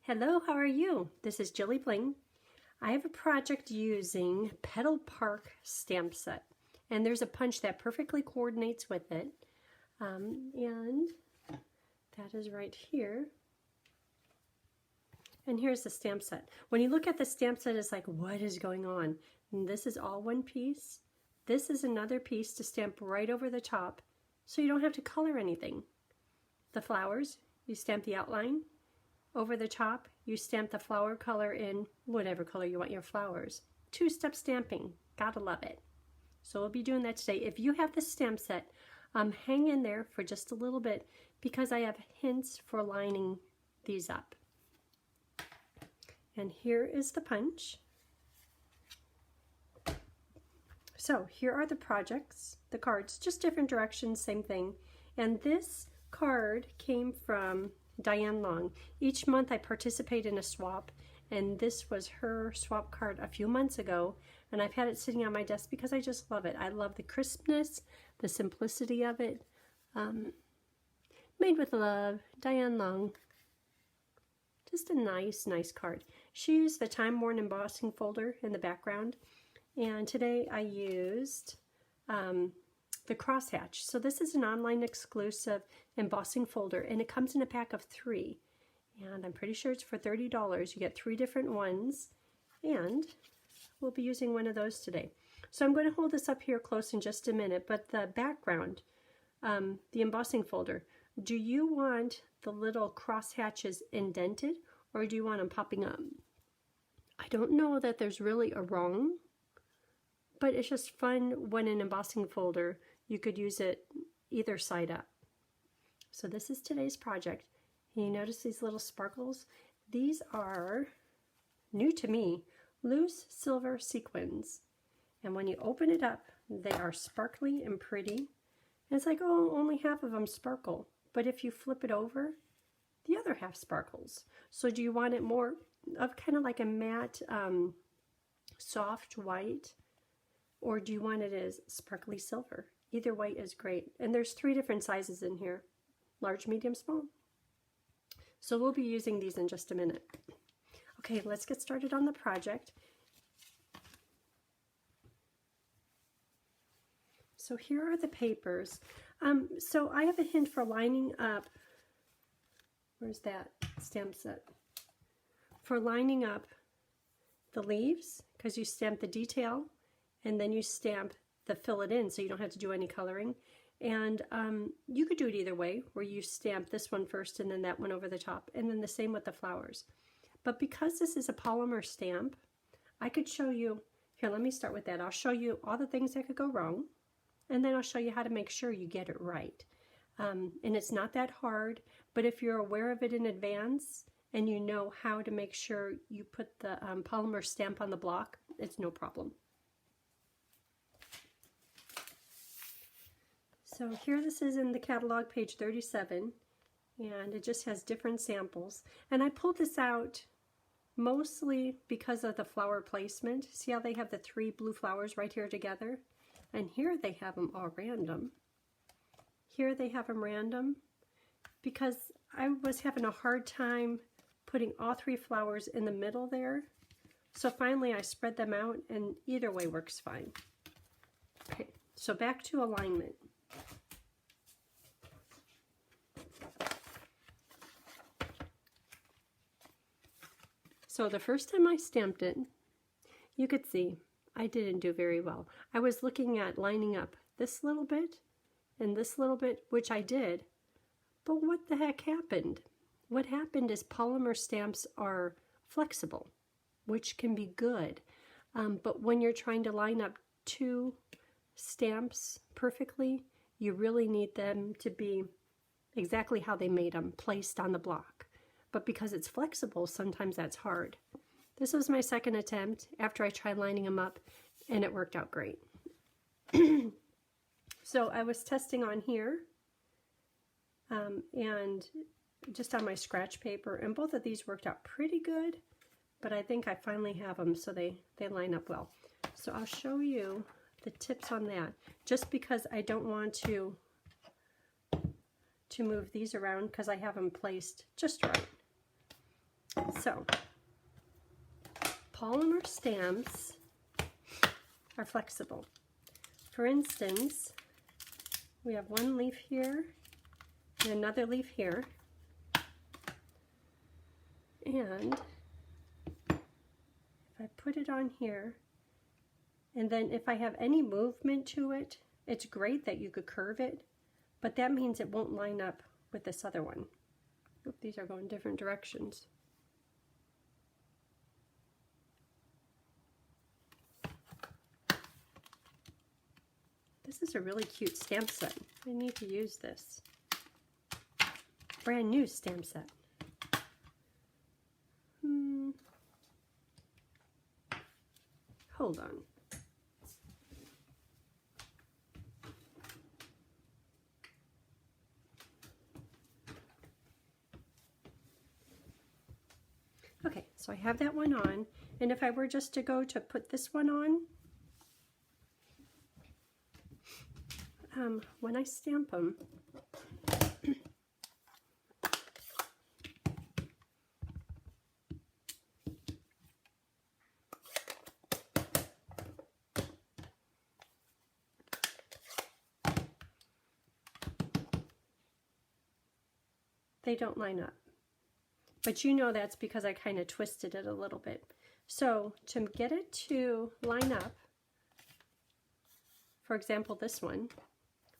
Hello, how are you? This is JilliBling. I have a project using Petal Park stamp set, and there's a punch that perfectly coordinates with it, and that is right here. And here's the stamp set. When you look at the stamp set, it's like, what is going on? And this is all one piece. This is another piece to stamp right over the top, so you don't have to color anything. The flowers, you stamp the outline. Over the top, you stamp the flower color in whatever color you want your flowers. Two-step stamping, gotta love it. So we'll be doing that today. If you have the stamp set, hang in there for just a little bit because I have hints for lining these up. And here is the punch. So here are the projects, the cards, just different directions, same thing. And this card came from Diane Long. Each month I participate in a swap, and this was her swap card a few months ago, and I've had it sitting on my desk because I just love it. I love the crispness, the simplicity of it. Made with love, Diane Long. Just a nice card. She used the time-worn embossing folder in the background, and today I used the crosshatch. So this is an online exclusive embossing folder, and it comes in a pack of 3, and I'm pretty sure it's for $30. You get 3 different ones, and we'll be using one of those today. So I'm going to hold this up here close in just a minute, but the background, the embossing folder, do you want the little crosshatches indented, or do you want them popping up? I don't know that there's really a wrong, but it's just fun when an embossing folder, you could use it either side up. So this is today's project. You notice these little sparkles? These are, new to me, loose silver sequins. And when you open it up, they are sparkly and pretty. And it's like, oh, only half of them sparkle. But if you flip it over, the other half sparkles. So do you want it more of kind of like a matte, soft white? Or do you want it as sparkly silver? Either way is great. And there's 3 different sizes in here. Large, medium, small. So we'll be using these in just a minute. Okay, let's get started on the project. So here are the papers. So I have a hint for lining up. Where's that stamp set? For lining up the leaves, because you stamp the detail, and then you stamp the fill it in so you don't have to do any coloring. And you could do it either way, where you stamp this one first and then that one over the top, and then the same with the flowers. But because this is a polymer stamp, I could show you, here, let me start with that. I'll show you all the things that could go wrong, and then I'll show you how to make sure you get it right. And it's not that hard, but if you're aware of it in advance and you know how to make sure you put the polymer stamp on the block, it's no problem. So here this is in the catalog, page 37, and it just has different samples. And I pulled this out mostly because of the flower placement. See how they have the 3 blue flowers right here together? And here they have them all random. Here they have them random because I was having a hard time putting all 3 flowers in the middle there. So finally I spread them out, and either way works fine. Okay, so back to alignment. So the first time I stamped it, you could see I didn't do very well. I was looking at lining up this little bit and this little bit, which I did, but what the heck happened? What happened is polymer stamps are flexible, which can be good, but when you're trying to line up 2 stamps perfectly, you really need them to be exactly how they made them, placed on the block. But because it's flexible, sometimes that's hard. This was my second attempt after I tried lining them up, and it worked out great. So I was testing on here and just on my scratch paper, and both of these worked out pretty good, but I think I finally have them so they line up well. So I'll show you the tips on that, just because I don't want to move these around because I have them placed just right. So, polymer stamps are flexible. For instance, we have one leaf here and another leaf here. And if I put it on here, and then if I have any movement to it, it's great that you could curve it, but that means it won't line up with this other one. Oop, these are going different directions. This is a really cute stamp set. I need to use this. Brand new stamp set. Hold on. Okay, so I have that one on, and if I were just to go to put this one on, when I stamp them, they don't line up. But you know that's because I kind of twisted it a little bit. So to get it to line up, for example, this one,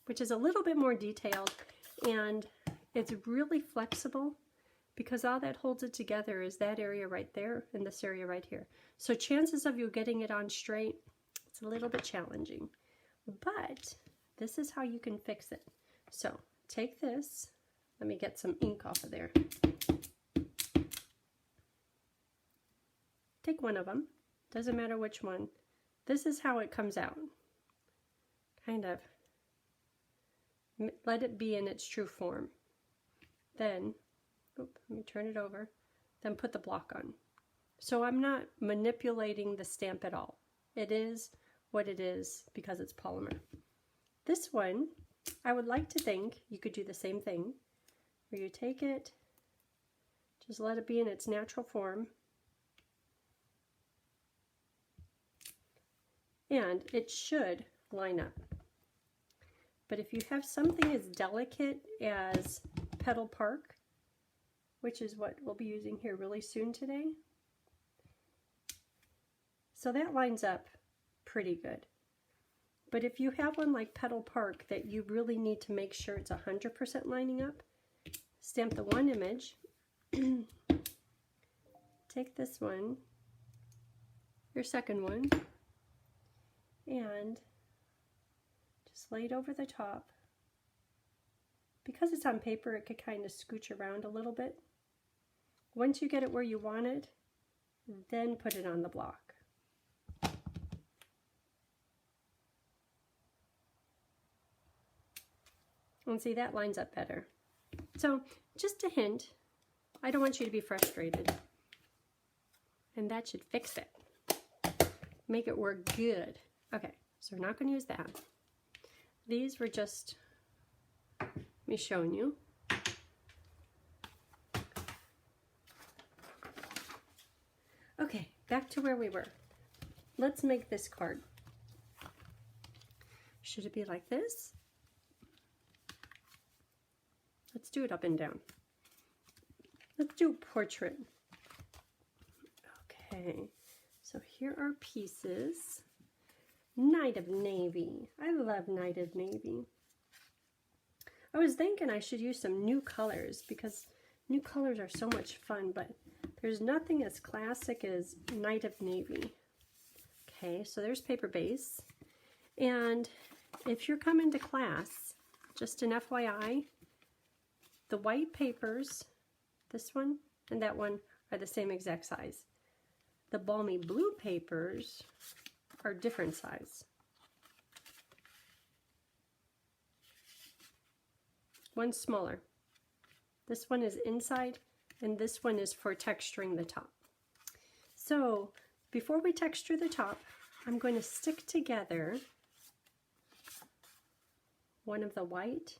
which is a little bit more detailed, and it's really flexible because all that holds it together is that area right there and this area right here. So chances of you getting it on straight, it's a little bit challenging. But this is how you can fix it. So take this, let me get some ink off of there. Take one of them, doesn't matter which one. This is how it comes out. Kind of let it be in its true form. Then, let me turn it over, then put the block on. So I'm not manipulating the stamp at all. It is what it is because it's polymer. This one, I would like to think you could do the same thing, where you take it, just let it be in its natural form, and it should line up. But if you have something as delicate as Petal Park, which is what we'll be using here really soon today, so that lines up pretty good. But if you have one like Petal Park that you really need to make sure it's 100% lining up, stamp the one image, take this one, your second one, and just lay it over the top. Because it's on paper, it could kind of scooch around a little bit. Once you get it where you want it, then put it on the block. And see, that lines up better. So, just a hint, I don't want you to be frustrated. And that should fix it. Make it work good. Okay, so we're not going to use that. These were just me showing you. Okay, back to where we were. Let's make this card. Should it be like this? Let's do it up and down. Let's do a portrait. Okay, so here are pieces. Night of Navy. I love Night of Navy. I was thinking I should use some new colors because new colors are so much fun, but there's nothing as classic as Night of Navy. Okay, so there's paper base. And if you're coming to class, just an FYI, the white papers, this one and that one, are the same exact size. The balmy blue papers are different size. One's smaller. This one is inside, and this one is for texturing the top. So before we texture the top, I'm going to stick together one of the white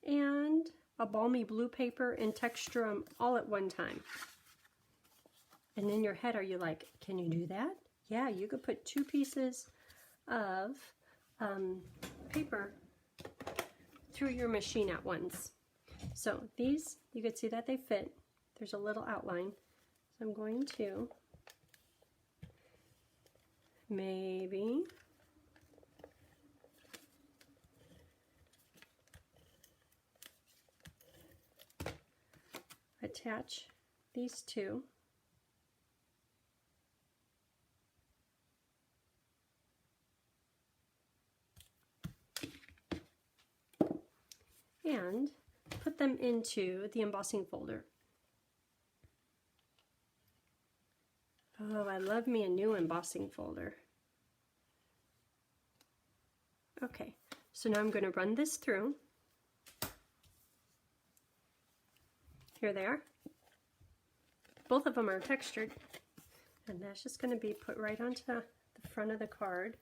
and a balmy blue paper and texture them all at one time. And in your head, are you like, can you do that? Yeah, you could put 2 pieces of paper through your machine at once. So these, you can see that they fit. There's a little outline. So I'm going to maybe attach these 2. And put them into the embossing folder. Oh, I love me a new embossing folder. Okay, so now I'm going to run this through. Here they are. Both of them are textured. And that's just going to be put right onto the front of the card.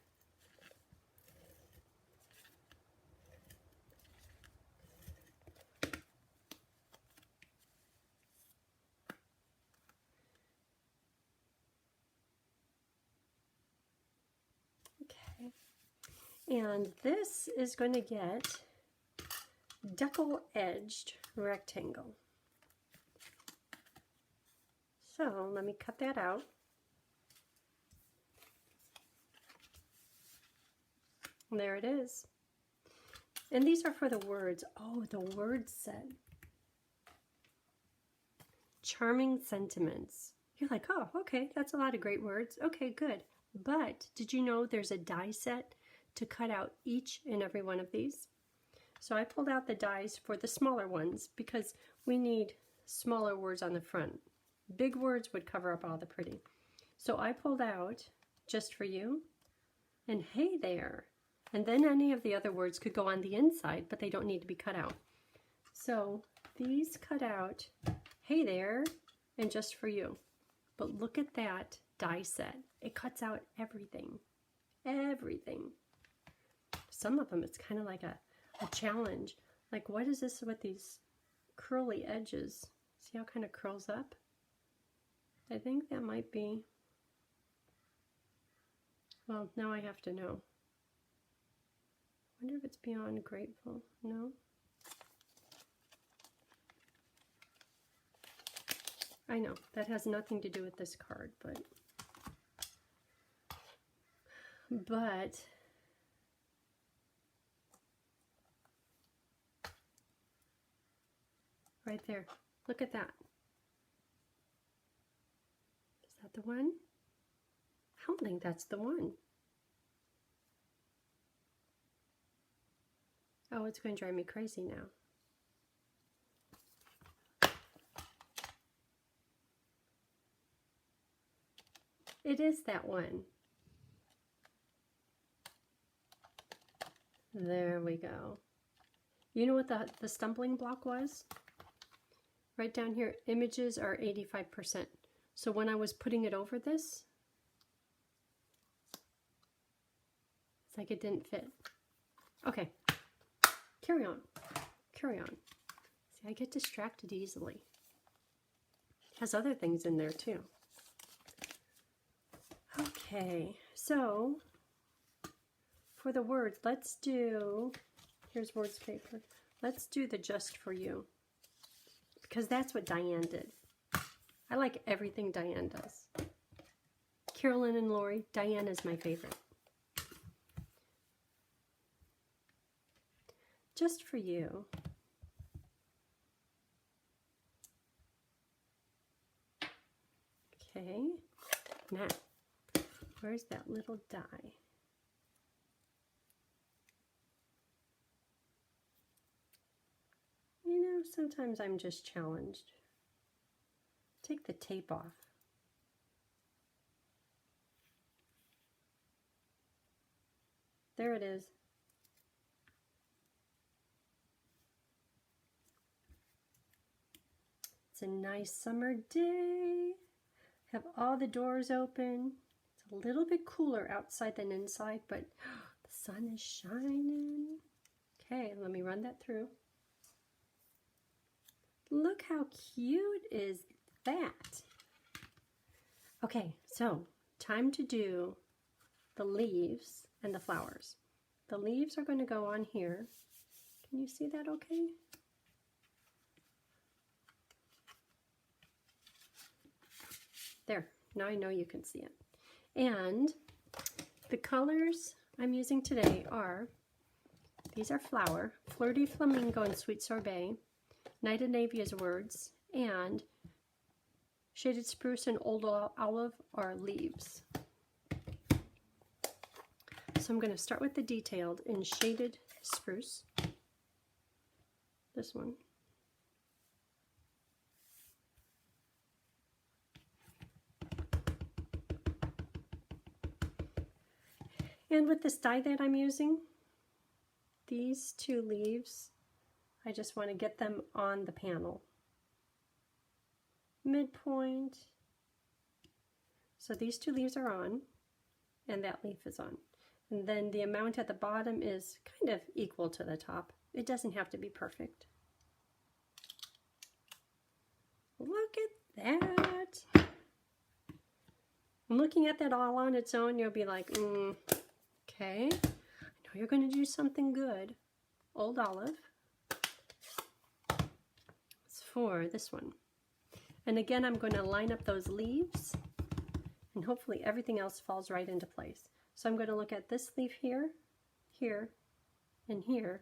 Okay. And this is going to get decal-edged rectangle. So let me cut that out. And there it is. And these are for the words. Oh, the word set. Charming sentiments. You're like, oh, okay, that's a lot of great words. Okay, good. But did you know there's a die set to cut out each and every one of these? So I pulled out the dies for the smaller ones because we need smaller words on the front. Big words would cover up all the pretty. So I pulled out just for you and hey there. And then any of the other words could go on the inside, but they don't need to be cut out. So these cut out hey there and just for you. But look at that die set. It cuts out everything. Everything. Some of them it's kind of like a challenge. Like what is this with these curly edges? See how it kind of curls up? I think that might be, well, now I have to know. I wonder if it's beyond grateful. No? I know, that has nothing to do with this card, but right there, look at that. Is that the one? I don't think that's the one. Oh, it's going to drive me crazy now. It is that one. There we go. You know what the stumbling block was? Right down here, images are 85%. So when I was putting it over this, it's like it didn't fit. Okay, carry on, carry on. See, I get distracted easily. It has other things in there too. Okay, so for the words, let's do, here's words paper. Let's do the just for you, because that's what Diane did. I like everything Diane does. Carolyn and Lori, Diane is my favorite. Just for you. Okay, now, where's that little die? You know, sometimes I'm just challenged. Take the tape off. There it is. It's a nice summer day. Have all the doors open. It's a little bit cooler outside than inside, but the sun is shining. Okay, let me run that through. Look how cute is that. Okay, so time to do the leaves and the flowers. The leaves are going to go on here. Can you see that okay? There, now I know you can see it. And the colors I'm using today are, these are Flower, Flirty Flamingo and Sweet Sorbet, Night of Navia's Words, and Shaded Spruce and Old Olive are Leaves. So I'm going to start with the detailed in Shaded Spruce. This one. And with this die that I'm using, these two leaves, I just want to get them on the panel. Midpoint. So these two leaves are on, and that leaf is on. And then the amount at the bottom is kind of equal to the top. It doesn't have to be perfect. Look at that. And looking at that all on its own, you'll be like, okay, I know you're going to do something good. Old Olive. It's for this one. And again, I'm going to line up those leaves, and hopefully everything else falls right into place. So I'm going to look at this leaf here, here, and here,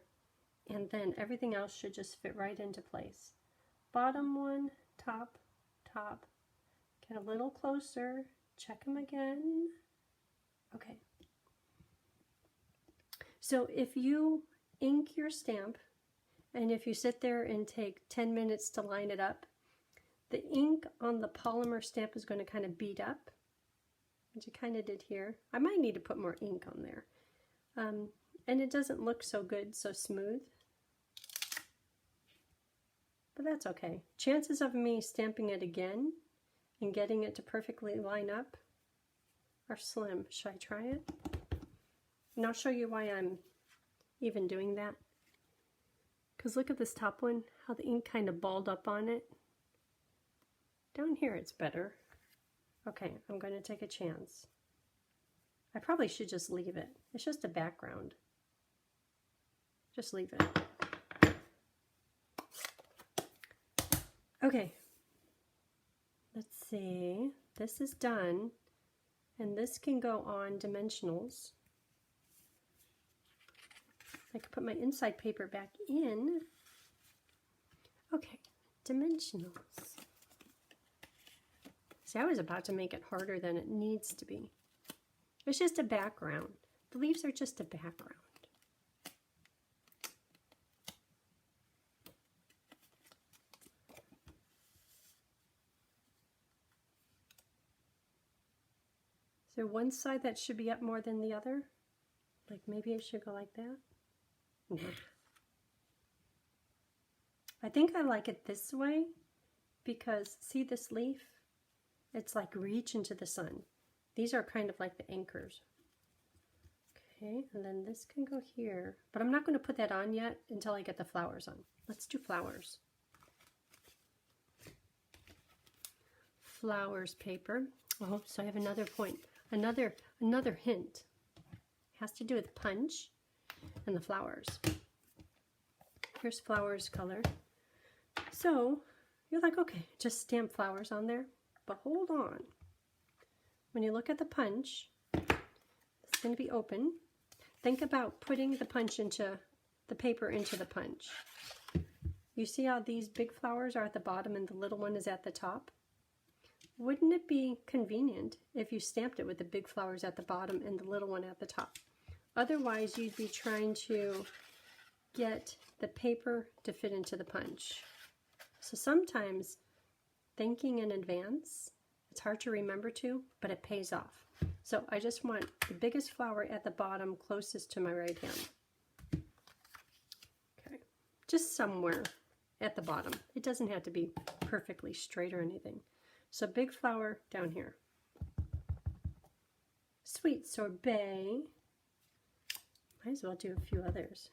and then everything else should just fit right into place. Bottom one, top, top. Get a little closer, check them again. Okay. So if you ink your stamp, and if you sit there and take 10 minutes to line it up, the ink on the polymer stamp is going to kind of bead up, which I kind of did here. I might need to put more ink on there. And it doesn't look so good, so smooth. But that's okay. Chances of me stamping it again and getting it to perfectly line up are slim. Should I try it? And I'll show you why I'm even doing that. Because look at this top one, how the ink kind of balled up on it. Down here it's better. Okay, I'm going to take a chance. I probably should just leave it. It's just a background. Just leave it. Okay. Let's see. This is done. And this can go on dimensionals. I could put my inside paper back in. Okay, dimensionals. See, I was about to make it harder than it needs to be. It's just a background. The leaves are just a background. Is there one side that should be up more than the other? Like maybe it should go like that? No. I think I like it this way because see this leaf? It's like reach into the sun. These are kind of like the anchors. Okay, and then this can go here. But I'm not going to put that on yet until I get the flowers on. Let's do flowers. Flowers paper. Oh, so I have another point. Another hint. It has to do with punch and the flowers. Here's flowers color. So you're like, okay, just stamp flowers on there. But hold on. When you look at the punch, it's going to be open. Think about putting the punch into the paper into the punch. You see how these big flowers are at the bottom and the little one is at the top? Wouldn't it be convenient if you stamped it with the big flowers at the bottom and the little one at the top? Otherwise, you'd be trying to get the paper to fit into the punch. So sometimes thinking in advance, it's hard to remember to, but it pays off. So I just want the biggest flower at the bottom closest to my right hand. Okay, just somewhere at the bottom. It doesn't have to be perfectly straight or anything. So big flower down here. Sweet Sorbet. Might as well do a few others.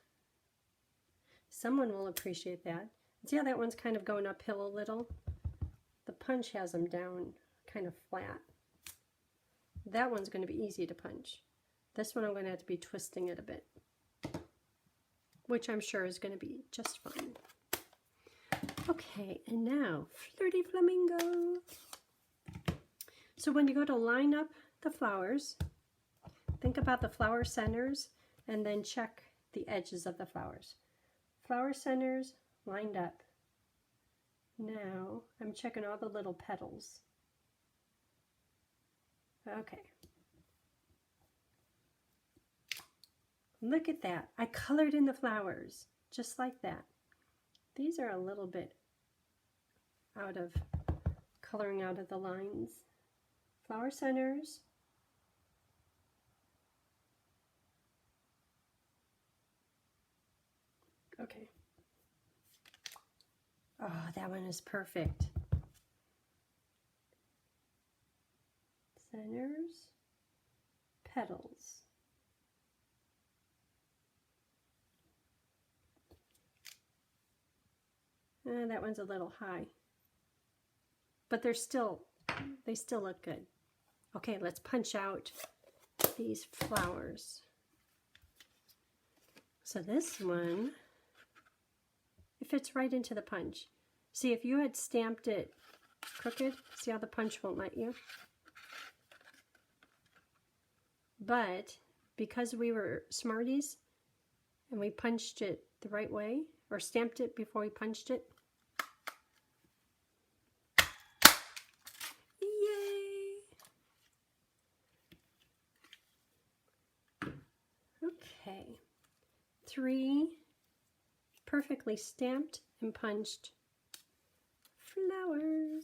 Someone will appreciate that. See how that one's kind of going uphill a little? The punch has them down kind of flat. That one's going to be easy to punch. This one I'm going to have to be twisting it a bit, which I'm sure is going to be just fine. Okay, and now Flirty Flamingo. So when you go to line up the flowers, think about the flower centers and then check the edges of the flowers. Flower centers lined up. Now I'm checking all the little petals. Okay. Look at that. I colored in the flowers just like that. These are a little bit out of coloring out of the lines. Flower centers. Okay. Oh, that one is perfect. Centers, petals. That one's a little high, but they still look good. Okay, let's punch out these flowers. So this one, it fits right into the punch. See, if you had stamped it crooked, see how the punch won't let you? But because we were smarties and we punched it the right way, or stamped it before we punched it, yay! Okay, 3 perfectly stamped and punched flowers.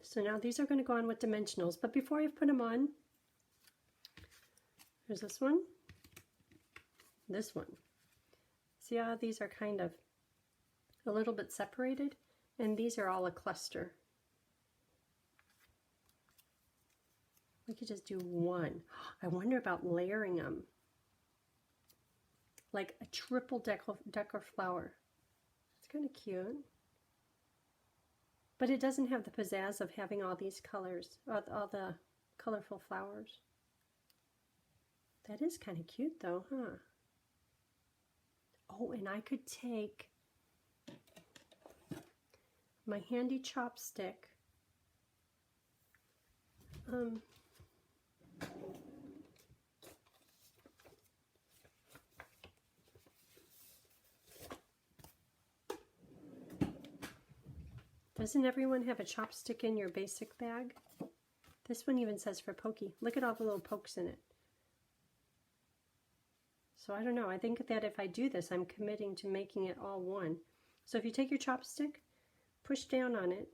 So now these are going to go on with dimensionals, but before I put them on, there's this one. See how these are kind of a little bit separated, and these are all a cluster. We could just do one. I wonder about layering them, like a triple decor flower. It's kind of cute. But it doesn't have the pizzazz of having all these colors, all the colorful flowers. That is kind of cute though, huh? Oh, and I could take my handy chopstick. Doesn't everyone have a chopstick in your basic bag? This one even says for pokey. Look at all the little pokes in it. So I don't know. I think that if I do this, I'm committing to making it all one. So if you take your chopstick, push down on it.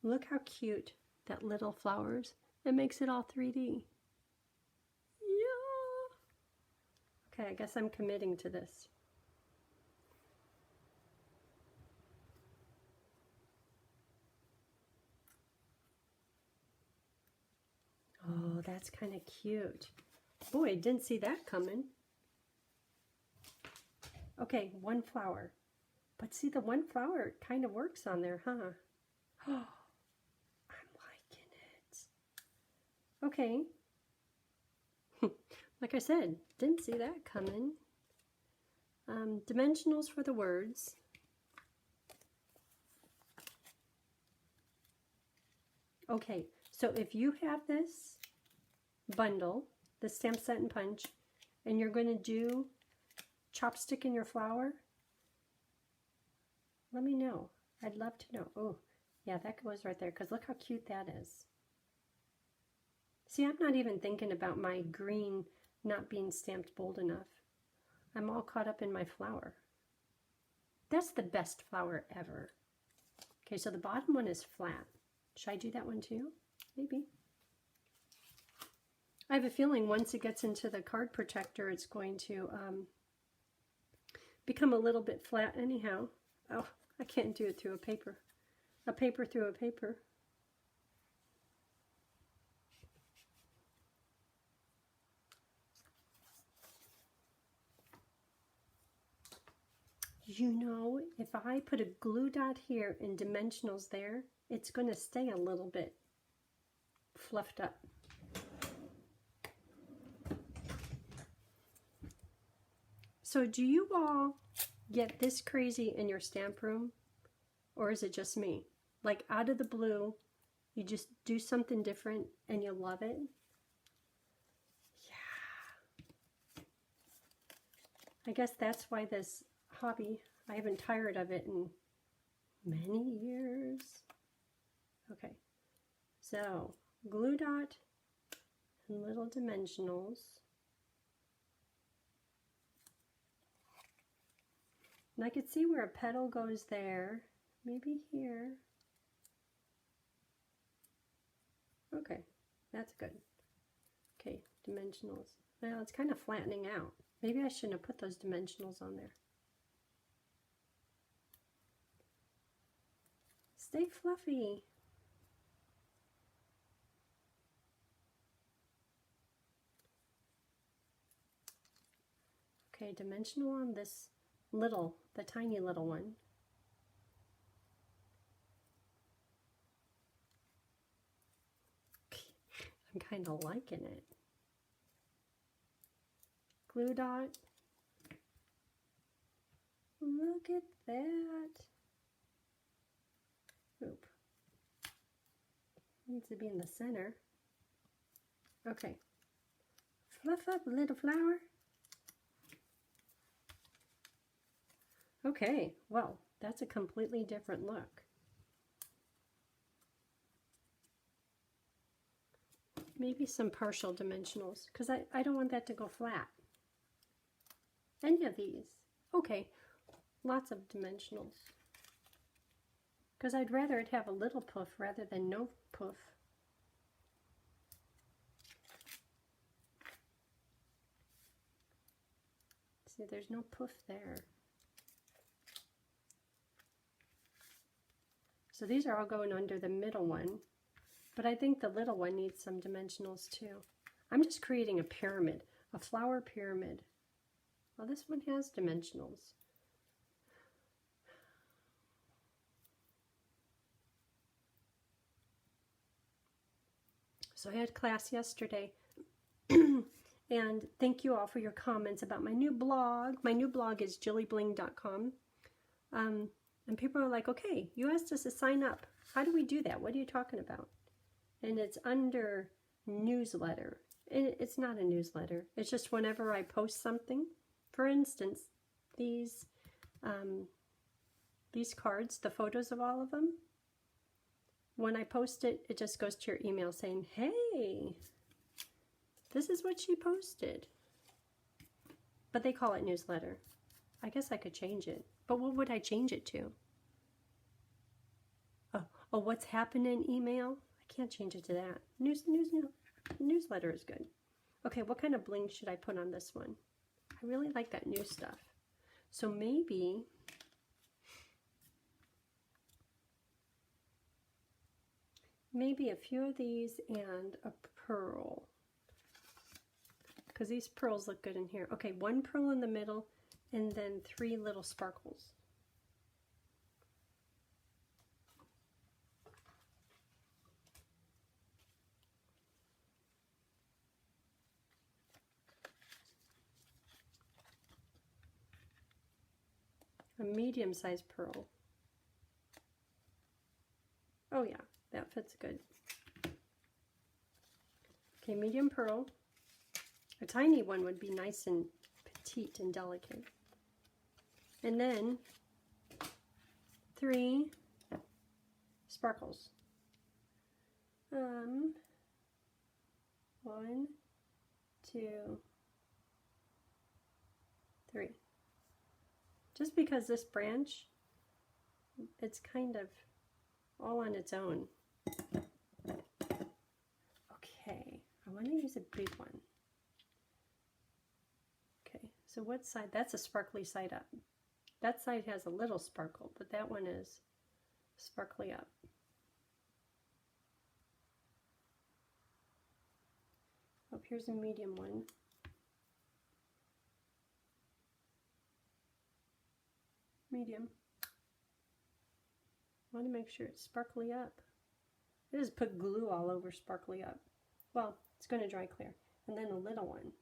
Look how cute that little flowers. It makes it all 3D. Yeah. Okay, I guess I'm committing to this. Oh, that's kind of cute. Boy, didn't see that coming. Okay, one flower. But see, the one flower kind of works on there, huh? Oh, I'm liking it. Okay. Like I said, didn't see that coming. Dimensionals for the words. Okay, so if you have this bundle, the Stamp Set and Punch, and you're going to do chopstick in your flower, let me know. I'd love to know. Oh, yeah, that goes right there, because look how cute that is. See, I'm not even thinking about my green not being stamped bold enough. I'm all caught up in my flower. That's the best flower ever. Okay, so the bottom one is flat. Should I do that one too? Maybe. I have a feeling once it gets into the card protector, it's going to become a little bit flat anyhow. Oh, I can't do it through a paper. A paper through a paper. you know, if I put a glue dot here and dimensionals there, it's going to stay a little bit fluffed up. So do you all get this crazy in your stamp room? Or is it just me? Like out of the blue, you just do something different and you love it? Yeah. I guess that's why this hobby, I haven't tired of it in many years. Okay, so glue dot and little dimensionals. And I could see where a petal goes there, maybe here. Okay, that's good. Okay, dimensionals. Well, it's kind of flattening out. Maybe I shouldn't have put those dimensionals on there. Stay fluffy. Okay, dimensional on this little, the tiny little one. I'm kind of liking it. Glue dot. Look at that. Oop. Needs to be in the center. Okay. Fluff up, little flower. Okay, well, that's a completely different look. Maybe some partial dimensionals, because I don't want that to go flat. Any of these. Okay, lots of dimensionals. Because I'd rather it have a little poof rather than no poof. See, there's no poof there. So these are all going under the middle one, but I think the little one needs some dimensionals too. I'm just creating a pyramid, a flower pyramid. Well, this one has dimensionals. So I had class yesterday, and thank you all for your comments about my new blog. My new blog is JilliBling.com. And people are like, okay, you asked us to sign up. How do we do that? What are you talking about? And it's under newsletter. And it's not a newsletter. It's just whenever I post something. For instance, these cards, the photos of all of them. When I post it, it just goes to your email saying, hey, this is what she posted. But they call it newsletter. I guess I could change it. But what would I change it to? Oh, what's happening in email? I can't change it to that. Newsletter is good. Okay, what kind of bling should I put on this one? I really like that new stuff. So maybe a few of these and a pearl. Because these pearls look good in here. Okay, one pearl in the middle and then 3 little sparkles. A medium-sized pearl. Oh yeah, that fits good. Okay, medium pearl. A tiny one would be nice and petite and delicate. And then 3 sparkles. 1, 2, 3. Just because this branch, it's kind of all on its own. Okay, I want to use a big one. Okay, so what side? That's a sparkly side up. That side has a little sparkle, but that one is sparkly up. Oh, here's a medium one. medium. I want to make sure it's sparkly up. I just put glue all over sparkly up. Well, it's going to dry clear. And then a little one.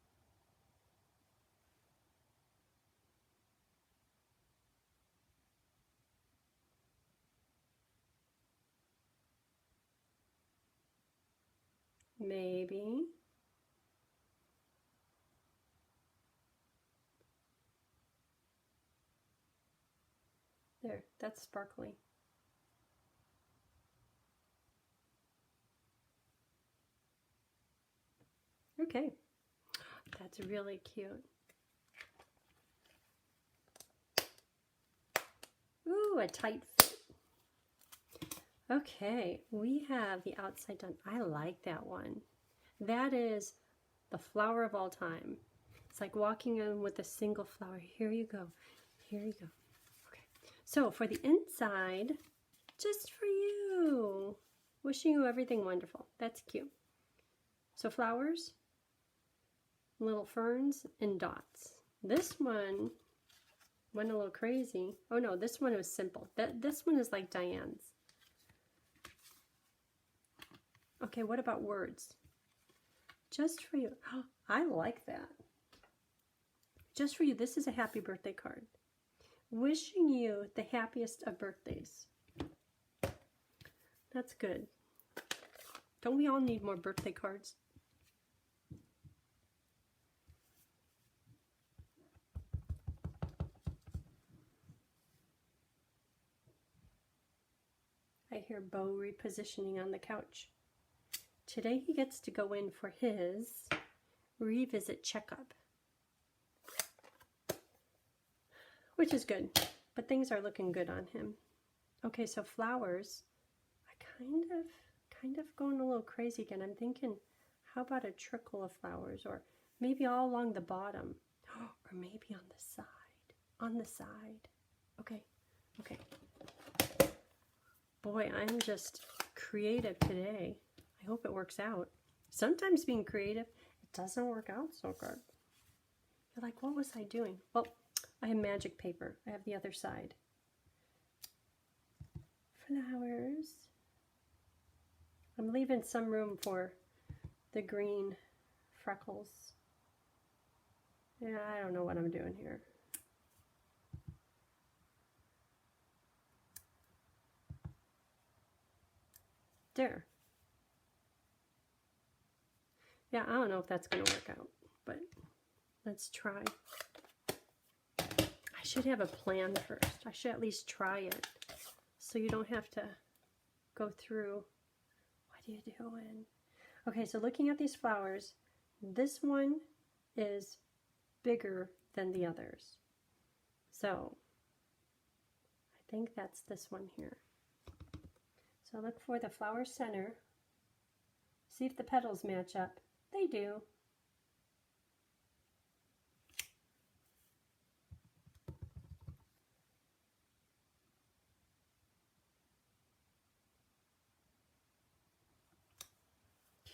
Maybe. There, that's sparkly. Okay, that's really cute. Ooh, a tight fit. Okay, we have the outside done. I like that one. That is the flower of all time. It's like walking in with a single flower. Here you go. Here you go. Okay, so for the inside, just for you. Wishing you everything wonderful. That's cute. So flowers, little ferns, and dots. This one went a little crazy. Oh no, this one was simple. This one is like Diane's. Okay, what about words? Just for you. Oh, I like that. Just for you, this is a happy birthday card. Wishing you the happiest of birthdays. That's good. Don't we all need more birthday cards? I hear Bo repositioning on the couch. Today he gets to go in for his revisit checkup, which is good, but things are looking good on him. Okay, so flowers, I kind of going a little crazy again. I'm thinking, how about a trickle of flowers, or maybe all along the bottom, or maybe on the side, Okay, okay. Boy, I'm just creative today. I hope it works out. Sometimes being creative, it doesn't work out so good. You're like, what was I doing? Well, I have magic paper. I have the other side. Flowers. I'm leaving some room for the green freckles. Yeah, I don't know what I'm doing here. There. Yeah, I don't know if that's going to work out, but let's try. I should have a plan first. I should at least try it, so you don't have to go through, what are you doing? Okay, so looking at these flowers, this one is bigger than the others. So I think that's this one here. So look for the flower center. See if the petals match up. They do.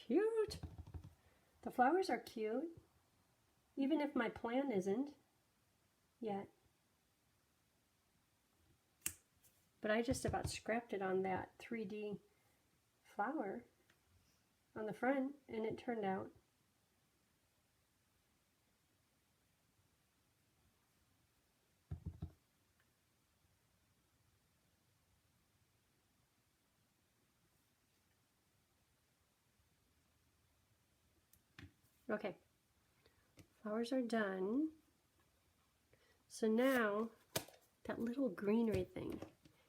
Cute. The flowers are cute, even if my plan isn't yet. But I just about scrapped it on that 3D flower on the front, and it turned out. Okay, flowers are done. So now that little greenery thing,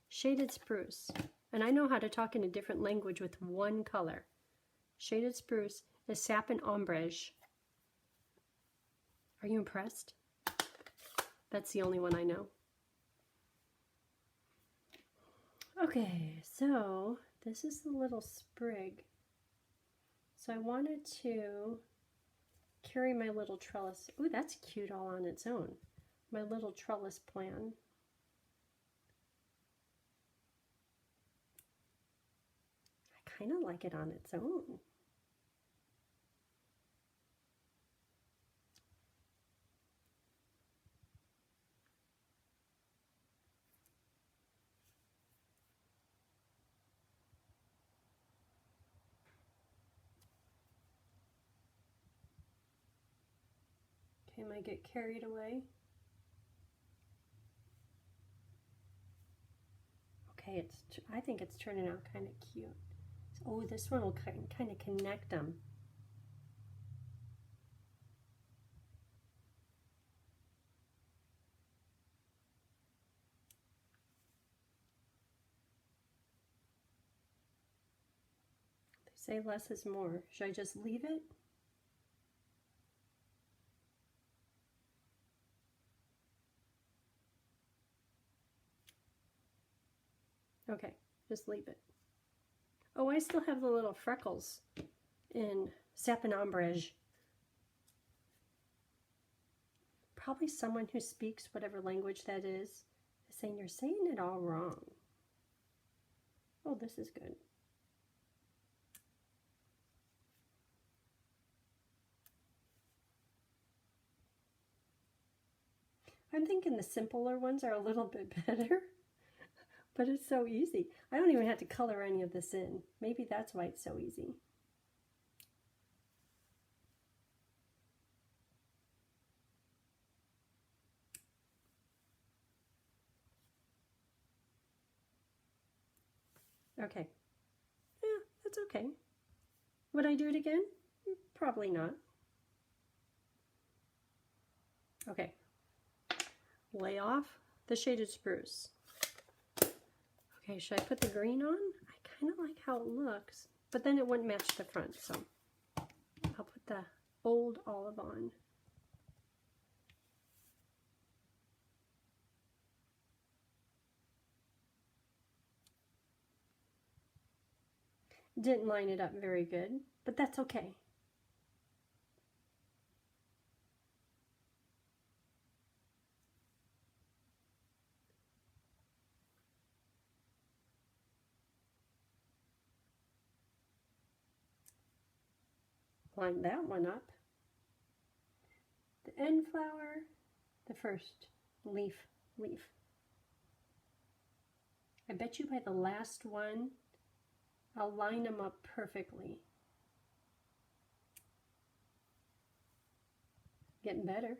shaded spruce. And I know how to talk in a different language with one color. Shaded spruce is sap and ombrage. Are you impressed? That's the only one I know. Okay, so this is the little sprig. So I wanted to carry my little trellis. Ooh, that's cute all on its own. My little trellis plan. I kind of like it on its own. I might get carried away. Okay, I think it's turning out kind of cute. Oh, this one will kind of connect them. They say less is more. Should I just leave it? Okay, just leave it. Oh, I still have the little freckles in sapin ombrage. Probably someone who speaks whatever language that is saying you're saying it all wrong. Oh, this is good. I'm thinking the simpler ones are a little bit better, but it's so easy. I don't even have to color any of this in. Maybe that's why it's so easy. Okay. Yeah, that's okay. Would I do it again? Probably not. Okay. Lay off the shaded spruce. Okay, should I put the green on? I kind of like how it looks, but then it wouldn't match the front, so I'll put the old olive on. Didn't line it up very good, but that's okay. Line that one up. The end flower, the first leaf. I bet you by the last one, I'll line them up perfectly. Getting better.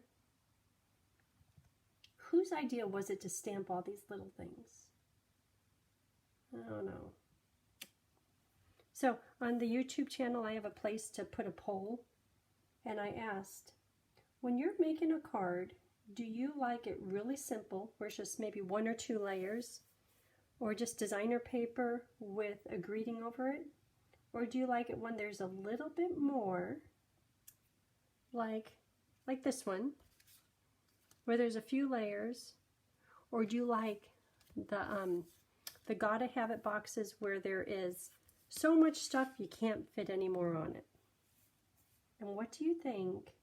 Whose idea was it to stamp all these little things? I don't know. So on the YouTube channel, I have a place to put a poll, and I asked, when you're making a card, do you like it really simple, where it's just maybe 1 or 2 layers, or just designer paper with a greeting over it? Or do you like it when there's a little bit more, like this one, where there's a few layers? Or do you like the Gotta Have It boxes where there is so much stuff you can't fit any more on it? And what do you think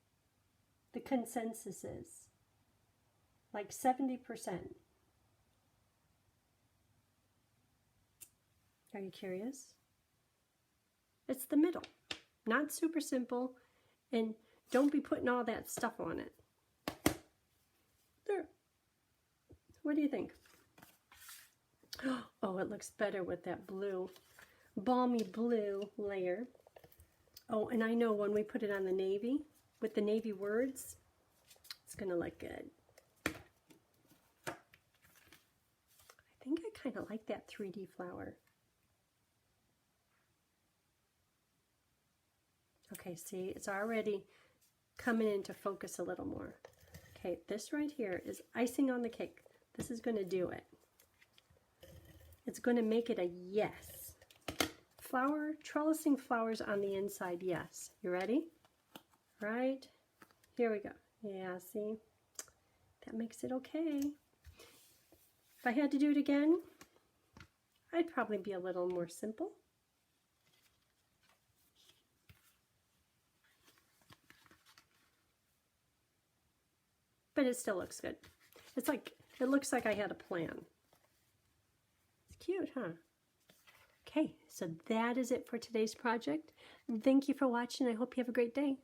the consensus is? Like 70%. Are you curious? It's the middle. Not super simple, and don't be putting all that stuff on it. There. What do you think? Oh, it looks better with that blue, balmy blue layer. Oh, and I know when we put it on the navy, with the navy words, it's going to look good. I think I kind of like that 3D flower. Okay, see, it's already coming into focus a little more. Okay, this right here is icing on the cake. This is going to do it. It's going to make it a yes. Flower, trellising flowers on the inside, yes. You ready? Right? Here we go. Yeah, see? That makes it okay. If I had to do it again, I'd probably be a little more simple. But it still looks good. It's like, it looks like I had a plan. It's cute, huh? Okay, so that is it for today's project. Thank you for watching. I hope you have a great day.